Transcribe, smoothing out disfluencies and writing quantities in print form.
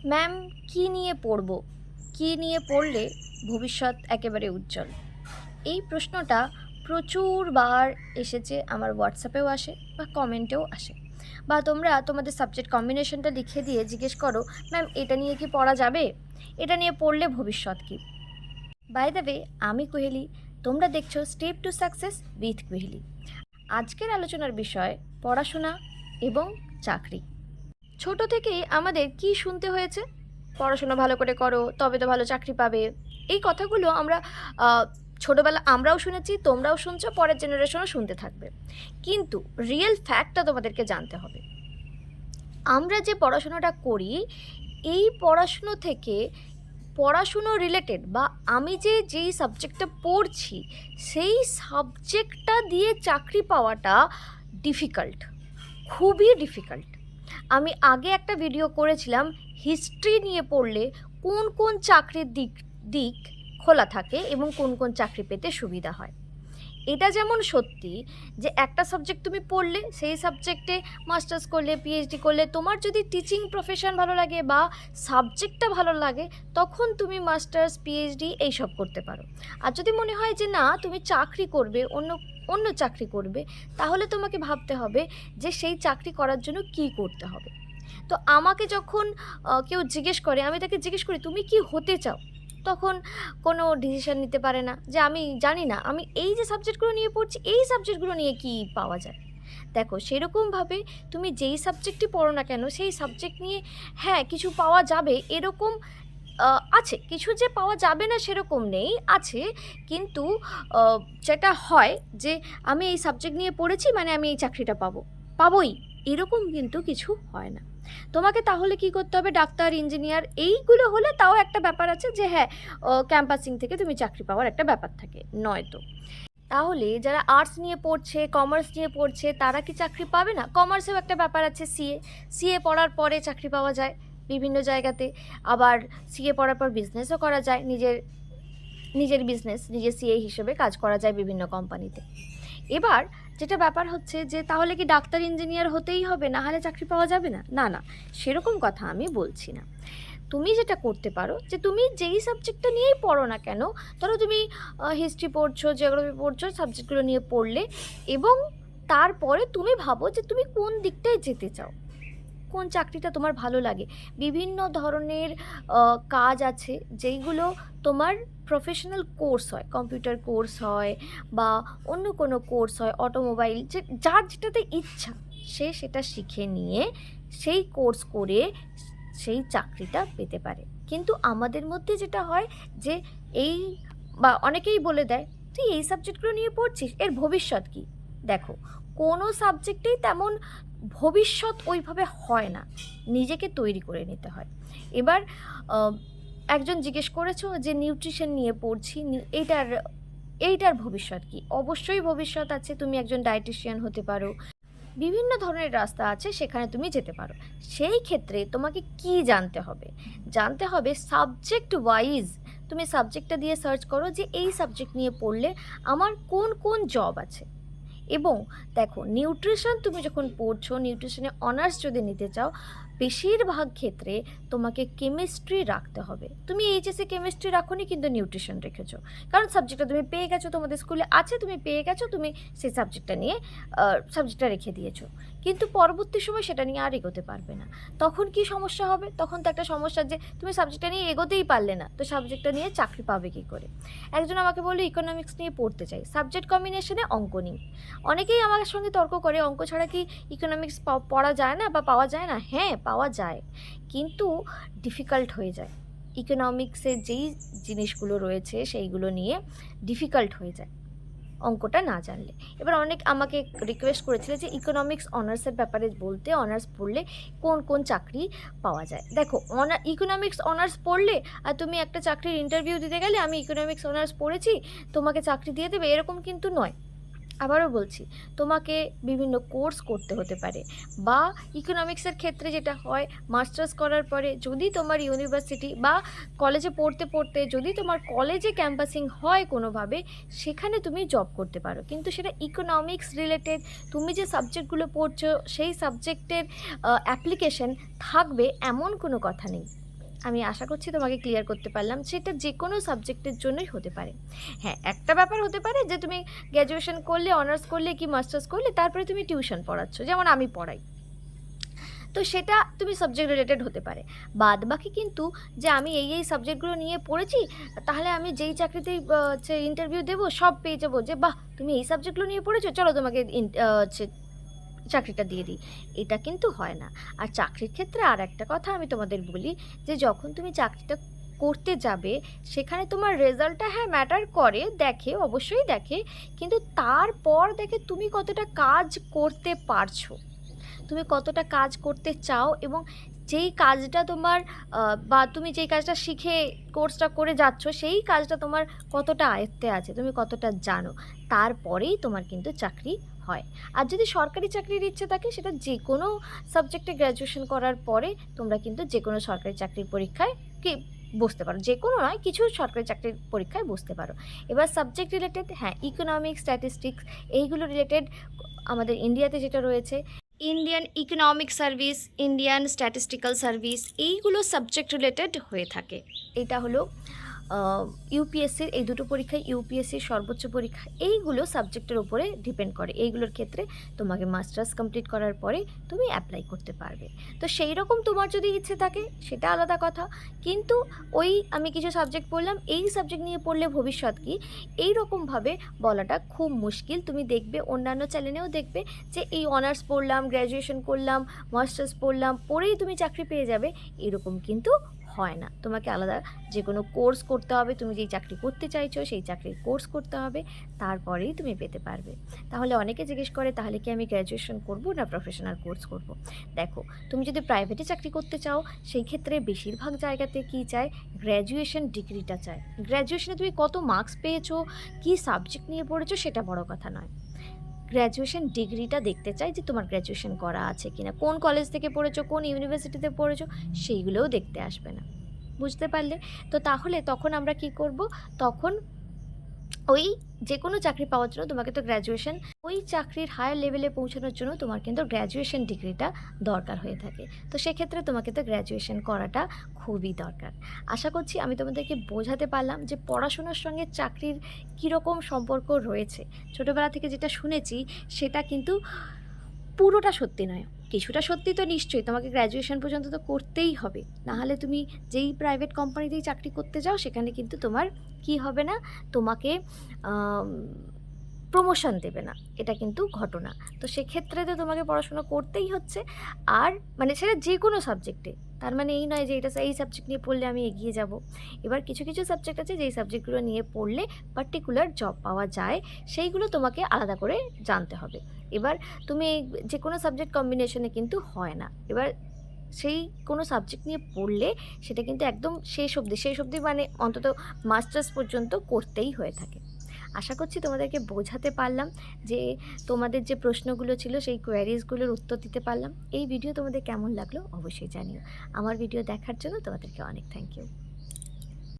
Ma'am কী নিয়ে পড়ব, কী নিয়ে পড়লে ভবিষ্যৎ একেবারে উজ্জ্বল? এই প্রশ্নটা প্রচুরবার এসেছে, আমার হোয়াটসঅ্যাপেও আসে বা কমেন্টেও আসে, বা তোমরা তোমাদের সাবজেক্ট কম্বিনেশনটা লিখে দিয়ে জিজ্ঞেস করো, ম্যাম এটা নিয়ে কি পড়া যাবে, এটা নিয়ে পড়লে ভবিষ্যৎ কী? বাই দ্য ওয়ে, আমি কোহেলি, তোমরা দেখছো step to success with Kohli. আজকের আলোচনার বিষয় পড়াশোনা এবং চাকরি। ছোট থেকেই আমাদের কি শুনতে হয়েছে? পড়াশোনা ভালো করে করো, তবে তো ভালো চাকরি পাবে। এই কথাগুলো আমরা ছোটোবেলা আমরাও শুনেছি, তোমরাও শুনছো, পরের জেনারেশনও শুনতে থাকবে। কিন্তু রিয়েল ফ্যাক্টটা তোমাদেরকে জানতে হবে। আমরা যে পড়াশোনাটা করি, এই পড়াশুনো থেকে পড়াশুনো রিলেটেড বা আমি যেই সাবজেক্টটা পড়ছি সেই সাবজেক্টটা দিয়ে চাকরি পাওয়াটা ডিফিকাল্ট, খুবই ডিফিকাল্ট। আমি আগে একটা ভিডিও করেছিলাম হিস্ট্রি নিয়ে পড়লে কোন কোন চাকরির দিক দিক খোলা থাকে এবং কোন কোন চাকরি পেতে সুবিধা হয়। এটা যেমন সত্যি যে একটা সাবজেক্ট তুমি পড়লে, সেই সাবজেক্টে মাস্টার্স করলে, পিএইচডি করলে, তোমার যদি টিচিং প্রফেশন ভালো লাগে বা সাবজেক্টটা ভালো লাগে, তখন তুমি মাস্টার্স, পিএইচডি এইসব করতে পারো। আর যদি মনে হয় যে না তুমি চাকরি করবে, অন্য অন্য চাকরি করবে, তাহলে তোমাকে ভাবতে হবে যে সেই চাকরি করার জন্য কী করতে হবে। তো আমাকে যখন কেউ জিজ্ঞেস করে, আমি তাকে জিজ্ঞেস করি তুমি কি হতে চাও, তখন কোনো ডিসিশন নিতে পারে না, যে আমি জানি না, আমি এই যে সাবজেক্টগুলো নিয়ে পড়ছি এই সাবজেক্টগুলো নিয়ে কি পাওয়া যায়। দেখো, সেরকমভাবে তুমি যেই সাবজেক্টই পড়ো না কেন, সেই সাবজেক্ট নিয়ে হ্যাঁ কিছু পাওয়া যাবে এরকম আছে, কিছু যে পাওয়া যাবে না সেরকম নেই, আছে। কিন্তু যেটা হয় যে আমি এই সাবজেক্ট নিয়ে পড়েছি মানে আমি এই চাকরিটা পাবোই, এরকম কিন্তু কিছু হয় না। তোমাকে তাহলে কি করতে হবে, ডাক্তার, ইঞ্জিনিয়ার এইগুলো হলে তাও একটা ব্যাপার আছে যে হ্যাঁ ক্যাম্পাসিং থেকে তুমি চাকরি পাওয়ার একটা ব্যাপার থাকে, নয়তো তাহলে যারা আর্টস নিয়ে পড়ছে, কমার্স নিয়ে পড়ছে, তারা কি চাকরি পাবে না? কমার্সেও একটা ব্যাপার আছে, সিএ পড়ার পরে চাকরি পাওয়া যায় বিভিন্ন জায়গাতে। আবার সিএ পড়ার পর বিজনেসও করা যায়, নিজের বিজনেস, নিজের সিএ হিসেবে কাজ করা যায় বিভিন্ন কোম্পানিতে। এবার যেটা ব্যাপার হচ্ছে যে তাহলে কি ডাক্তার, ইঞ্জিনিয়ার হতেই হবে, না হলে চাকরি পাওয়া যাবে না? না না, সেরকম কথা আমি বলছি না। তুমি যেটা করতে পারো যে তুমি যেই সাবজেক্টটা নিয়েই পড়ো না কেন, ধরো তুমি হিস্ট্রি পড়ছো, জিওগ্রাফি পড়ছো, সাবজেক্টগুলো নিয়ে পড়লে, এবং তারপরে তুমি ভাবো যে তুমি কোন দিকটায় যেতে চাও, কোন চাকরিটা তোমার ভালো লাগে। বিভিন্ন ধরনের কাজ আছে যেইগুলো তোমার প্রফেশনাল কোর্স হয়, কম্পিউটার কোর্স হয় বা অন্য কোনো কোর্স হয়, অটোমোবাইল, যে যার যেটাতে ইচ্ছা সে সেটা শিখে নিয়ে সেই কোর্স করে সেই চাকরিটা পেতে পারে। কিন্তু আমাদের মধ্যে যেটা হয় যে এই বা অনেকেই বলে দেয় তুই এই সাবজেক্টগুলো নিয়ে পড়ছিস, এর ভবিষ্যৎ কী? দেখো, কোনো সাবজেক্টেই তেমন ভবিষ্যৎ ওইভাবে হয় না, নিজেকে তৈরি করে নিতে হয়। এবার একজন জিজ্ঞেস করেছো যে নিউট্রিশন নিয়ে পড়ছি, এইটার ভবিষ্যৎ কী? অবশ্যই ভবিষ্যৎ আছে, তুমি একজন ডায়েটিশিয়ান হতে পারো, বিভিন্ন ধরনের রাস্তা আছে, সেখানে তুমি যেতে পারো। সেই ক্ষেত্রে তোমাকে কি জানতে হবে? জানতে হবে সাবজেক্ট ওয়াইজ, তুমি সাবজেক্টটা দিয়ে সার্চ করো যে এই সাবজেক্ট নিয়ে পড়লে আমার কোন কোন জব আছে। এবং দেখো, নিউট্রিশন তুমি যখন পড়ছো, নিউট্রিশনে অনার্স যদি নিতে চাও, বেশিরভাগ ক্ষেত্রে তোমাকে কেমিস্ট্রি রাখতে হবে। তুমি এইচএসে কেমিস্ট্রি রাখোনি কিন্তু নিউট্রিশন রেখেছো, কারণ সাবজেক্টটা তুমি পেয়ে গেছো, তোমাদের স্কুলে আছে, তুমি পেয়ে গেছো, তুমি সেই সাবজেক্টটা নিয়ে সাবজেক্টটা রেখে দিয়েছো, কিন্তু পরবর্তী সময় সেটা নিয়ে আর এগোতে পারবে না। তখন কি সমস্যা হবে? তখন তো একটা সমস্যা যে তুমি সাবজেক্টটা নিয়ে এগোতেই পারলে না, তো সাবজেক্টটা নিয়ে চাকরি পাবে কী করে? একজন আমাকে বললো ইকোনমিক্স নিয়ে পড়তে চাই, সাবজেক্ট কম্বিনেশনে অঙ্ক নিই। অনেকেই আমার সঙ্গে তর্ক করে, অঙ্ক ছাড়া কি ইকোনমিক্স পড়া যায় না বা পাওয়া যায় না? হ্যাঁ, পাওয়া যায়, কিন্তু ডিফিকাল্ট হয়ে যায়। ইকোনমিক্সের যেই জিনিসগুলো রয়েছে সেইগুলো নিয়ে ডিফিকাল্ট হয়ে যায় অঙ্কটা না জানলে। এবার অনেক আমাকে রিকোয়েস্ট করেছিল যে ইকোনমিক্স অনার্সের ব্যাপারে বলতে, অনার্স পড়লে কোন কোন চাকরি পাওয়া যায়। দেখো, ইকোনমিক্স অনার্স পড়লে আর তুমি একটা চাকরির ইন্টারভিউ দিতে গেলে আমি ইকোনমিক্স অনার্স পড়েছি তোমাকে চাকরি দিয়ে দেবে, এরকম কিন্তু নয়। আবারও বলছি, তোমাকে বিভিন্ন কোর্স করতে হতে পারে, বা ইকোনমিক্সের ক্ষেত্রে যেটা হয়, মাস্টার্স করার পরে যদি তোমার ইউনিভার্সিটি বা কলেজে পড়তে পড়তে যদি তোমার কলেজে ক্যাম্পাসিং হয় কোনোভাবে, সেখানে তুমি জব করতে পারো, কিন্তু সেটা ইকোনমিক্স রিলেটেড। তুমি যে সাবজেক্টগুলো পড়ছো সেই সাবজেক্টের অ্যাপ্লিকেশন থাকবে এমন কোনো কথা নেই। আমি আশা করছি তোমাকে ক্লিয়ার করতে পারলাম। সেটা যে কোনো সাবজেক্টের জন্যই হতে পারে। হ্যাঁ, একটা ব্যাপার হতে পারে যে তুমি গ্র্যাজুয়েশন করলে, অনার্স করলে কি মাস্টার্স করলে তারপরে তুমি টিউশন পড়াচ্ছ, যেমন আমি পড়াই। তো সেটা তুমি সাবজেক্ট রিলেটেড হতে পারে। বাদ বাকি কিন্তু যে আমি এই সাবজেক্টগুলো নিয়ে পড়েছি, তাহলে আমি যেই চাকরিতেই হচ্ছে ইন্টারভিউ দেবো সব পেয়ে যাবো যে বাহ তুমি এই সাবজেক্টগুলো নিয়ে পড়েছো, চলো তোমাকে হচ্ছে চাকরিটা দিয়ে দিই। এটা কিন্তু হয় না। আর চাকরির ক্ষেত্রে আর একটা কথা আমি তোমাদের বলি, যে যখন তুমি চাকরিটা করতে যাবে সেখানে তোমার রেজাল্টটা হ্যাঁ ম্যাটার করে, দেখে, অবশ্যই দেখে, কিন্তু তারপর দেখে তুমি কতটা কাজ করতে পারছো, তুমি কতটা কাজ করতে চাও, এবং যেই কাজটা তোমার বা তুমি যেই কাজটা শিখে কোর্সটা করে যাচ্ছ সেই কাজটা তোমার কতটা আয়ত্তে আছে, তুমি কতটা জানো, তারপরেই তোমার কিন্তু চাকরি হয়। আর যদি সরকারি চাকরির ইচ্ছে থাকে, সেটা যে কোনো সাবজেক্টে গ্র্যাজুয়েশন করার পরে তোমরা কিন্তু যে কোনো সরকারি চাকরির পরীক্ষায় কি বসতে পারো, যে কোনো নয়, কিছু সরকারি চাকরির পরীক্ষায় বসতে পারো। এবার সাবজেক্ট রিলেটেড, হ্যাঁ, ইকোনমিক্স, স্ট্যাটিস্টিক্স, এইগুলো রিলেটেড আমাদের ইন্ডিয়াতে যেটা রয়েছে, Indian economic service, Indian statistical service, এইগুলো সাবজেক্ট রিলেটেড হয়ে থাকে। এটা হলো ইউপিএসসির এই দুটো পরীক্ষায়, ইউপিএসসির সর্বোচ্চ পরীক্ষা, এইগুলো সাবজেক্টের উপরে ডিপেন্ড করে। এইগুলোর ক্ষেত্রে তোমাকে মাস্টার্স কমপ্লিট করার পরে তুমি অ্যাপ্লাই করতে পারবে। তো সেই রকম তোমার যদি ইচ্ছে থাকে সেটা আলাদা কথা, কিন্তু ওই আমি কিছু সাবজেক্ট পড়লাম, এই সাবজেক্ট নিয়ে পড়লে ভবিষ্যৎ কী, এই রকমভাবে বলাটা খুব মুশকিল। তুমি দেখবে অন্যান্য চ্যানেলেও দেখবে যে এই অনার্স পড়লাম, গ্র্যাজুয়েশন করলাম, মাস্টার্স পড়লাম, পড়েই তুমি চাকরি পেয়ে যাবে, এরকম কিন্তু হয় না। তোমাকে আলাদা যে কোনো কোর্স করতে হবে, তুমি যেই চাকরি করতে চাইছো সেই চাকরির কোর্স করতে হবে, তারপরেই তুমি পেতে পারবে। তাহলে অনেকে জিজ্ঞেস করে তাহলে কি আমি গ্র্যাজুয়েশন করব না প্রফেশনাল কোর্স করব? দেখো, তুমি যদি প্রাইভেটে চাকরি করতে চাও সেই ক্ষেত্রে বেশিরভাগ জায়গাতে কী চায়, গ্র্যাজুয়েশন ডিগ্রিটা চায়। গ্র্যাজুয়েশনে তুমি কত মার্কস পেয়েছো, কী সাবজেক্ট নিয়ে পড়েছো সেটা বড় কথা নয়, গ্র্যাজুয়েশন ডিগ্রিটা দেখতে চাই যে তোমার গ্র্যাজুয়েশন করা আছে কিনা, কোন কলেজ থেকে পড়েছো, কোন ইউনিভার্সিটিতে পড়েছো, সেইগুলোও দেখতে আসবে না। বুঝতে পারলে? তো তাহলে তখন আমরা কি করব, তখন ওই যে কোনো চাকরি পাওয়ার জন্য তোমাকে তো গ্র্যাজুয়েশন, ওই চাকরির হায়ার লেভেলে পৌঁছানোর জন্য তোমার কিন্তু গ্র্যাজুয়েশন ডিগ্রিটা দরকার হয়ে থাকে। তো সেক্ষেত্রে তোমাকে তো গ্র্যাজুয়েশন করাটা খুবই দরকার। আশা করছি আমি তোমাদেরকে বোঝাতে পারলাম যে পড়াশোনার সঙ্গে চাকরির কীরকম সম্পর্ক রয়েছে। ছোটোবেলা থেকে যেটা শুনেছি সেটা কিন্তু পুরোটা সত্যি নয়, কিছুটা সত্যি তো নিশ্চয়ই, তোমাকে গ্র্যাজুয়েশন পর্যন্ত তো করতেই হবে, নাহলে তুমি যেই প্রাইভেট কোম্পানিতেই চাকরি করতে যাও সেখানে কিন্তু তোমার কি হবে না, তোমাকে প্রমোশন দেবে না, এটা কিন্তু ঘটনা। তো সেক্ষেত্রে তো তোমাকে পড়াশোনা করতেই হচ্ছে, আর মানে সেটা যে কোনো সাবজেক্টে, তার মানে এই নয় যে এটা এই সাবজেক্ট নিয়ে পড়লে আমি এগিয়ে যাব। এবার কিছু কিছু সাবজেক্ট আছে যেই সাবজেক্টগুলো নিয়ে পড়লে পার্টিকুলার জব পাওয়া যায়, সেইগুলো তোমাকে আলাদা করে জানতে হবে। এবার তুমি যে কোনো সাবজেক্ট কম্বিনেশনে কিন্তু হয় না, এবার সেই কোনো সাবজেক্ট নিয়ে পড়লে সেটা কিন্তু একদম শেষ অবধি মানে অন্তত মাস্টার্স পর্যন্ত করতেই হয়ে থাকে। আশা করছি তোমাদেরকে বোঝাতে পারলাম, যে তোমাদের যে প্রশ্নগুলো ছিল সেই কোয়ারিজগুলোর উত্তর দিতে পারলাম। এই ভিডিও তোমাদের কেমন লাগলো অবশ্যই জানিও। আমার ভিডিও দেখার জন্য তোমাদেরকে অনেক থ্যাংক ইউ।